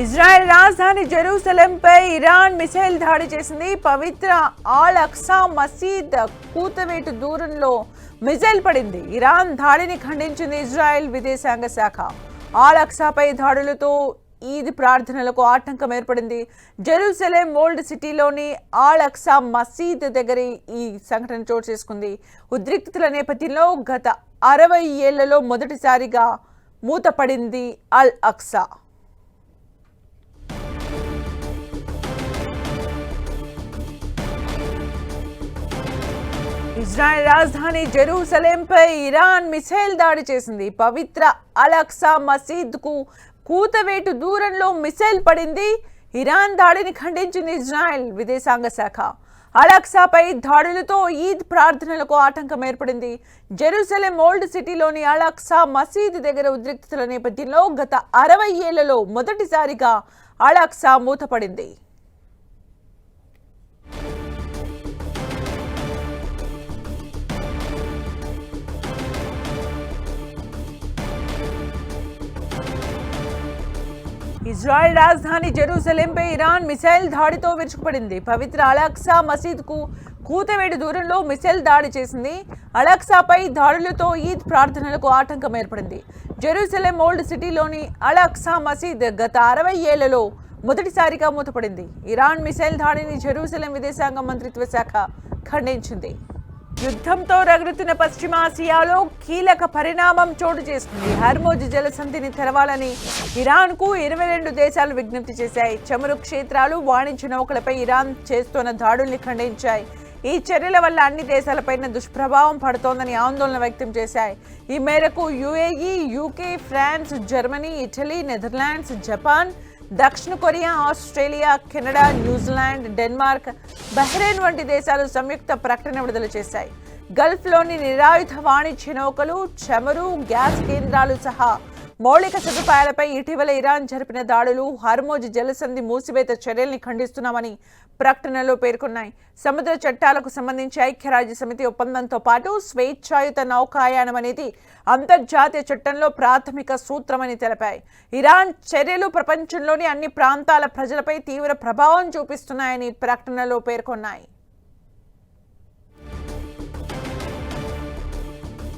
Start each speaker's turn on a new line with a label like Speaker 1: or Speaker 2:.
Speaker 1: Israel రాజధాని జెరూసలేంపై Iran missile దాడి చేసింది. పవిత్ర అల్ అక్సా మసీద్ కూతవేటు దూరంలో మిసైల్ పడింది. ఇరాన్ దాడిని ఖండించింది ఇజ్రాయెల్ విదేశాంగ శాఖ. అల్ అక్సాపై దాడులతో ఈద్ ప్రార్థనలకు ఆటంకం ఏర్పడింది. జెరూసలేం ఓల్డ్ సిటీలోని అల్ అక్సా మసీద్ దగ్గర ఈ సంఘటన చోటు చేసుకుంది. ఉద్రిక్తతల నేపథ్యంలో గత 60 ఏళ్లలో మొదటిసారిగా మూతపడింది అల్ అక్సా. ఇజ్రాయెల్ రాజధాని జెరూసలేంపై ఇరాన్ మిసైల్ దాడి చేసింది. పవిత్ర అల్ అక్సా మసీద్ కు కూతవేటు దూరంలో మిసైల్ పడింది. ఇరాన్ దాడిని ఖండించింది ఇజ్రాయెల్ విదేశాంగ శాఖ. అల్ అక్సాపై దాడులతో ఈద్ ప్రార్థనలకు ఆటంకం ఏర్పడింది. జెరూసలేం ఓల్డ్ సిటీలోని అల్ అక్సా మసీద్ దగ్గర ఉద్రిక్తతల నేపథ్యంలో గత 60 ఏళ్లలో మొదటిసారిగా అల్ అక్సా మూతపడింది. ఇజ్రాయెల్ రాజధాని జెరూసలేంపై ఇరాన్ మిసైల్ దాడితో విరుచుకుపడింది. పవిత్ర అల్ అక్సా మసీద్కు కూతవేటు దూరంలో మిసైల్ దాడి చేసింది. అల్ అక్సాపై దాడులతో ఈద్ ప్రార్థనలకు ఆటంకం ఏర్పడింది. జెరూసలేం ఓల్డ్ సిటీలోని అల్ అక్సా మసీద్ గత 60 ఏళ్లలో మొదటిసారిగా మూతపడింది. ఇరాన్ మిసైల్ దాడిని జెరూసలేం విదేశాంగ మంత్రిత్వ శాఖ ఖండించింది. యుద్ధంతో రగులుతున్న పశ్చిమాసియాలో కీలక పరిణామం చోటు చేసుకుంది. హర్మోజ్ జలసంధిని తెరవాలని ఇరాన్కు 22 దేశాలు విజ్ఞప్తి చేశాయి. చమురు క్షేత్రాలు, వాణిజ్య నౌకలపై ఇరాన్ చేస్తున్న దాడుల్ని ఖండించాయి. ఈ చర్యల వల్ల అన్ని దేశాలపైన దుష్ప్రభావం పడుతోందని ఆందోళన వ్యక్తం చేశాయి. ఈ మేరకు UAE, UK, France, Germany, Italy, Netherlands, Japan, దక్షిణ Korea, Australia, Canada, New Zealand, Denmark, Bahrain వంటి దేశాలు సంయుక్త ప్రకటన విడుదల చేశాయి. గల్ఫ్లోని నిరాయుధ వాణిజ్య నౌకలు, చమురు, గ్యాస్ కేంద్రాలు సహా మౌలిక సదుపాయాలపై ఇటీవల ఇరాన్ జరిపిన దాడులు హర్మోజ్ జలసంధి మూసివేత చర్యల్ని ఖండిస్తున్నామని ప్రకటనలో పేర్కొన్నాయి. సముద్ర చట్టాలకు సంబంధించి ఐక్యరాజ్య సమితి ఒప్పందంతో పాటు స్వేచ్ఛాయుత నౌకాయానం అనేది అంతర్జాతీయ చట్టంలో ప్రాథమిక సూత్రమని తెలిపాయి. ఇరాన్ చర్యలు ప్రపంచంలోని అన్ని ప్రాంతాల ప్రజలపై తీవ్ర ప్రభావం చూపిస్తున్నాయని ప్రకటనలో పేర్కొన్నాయి.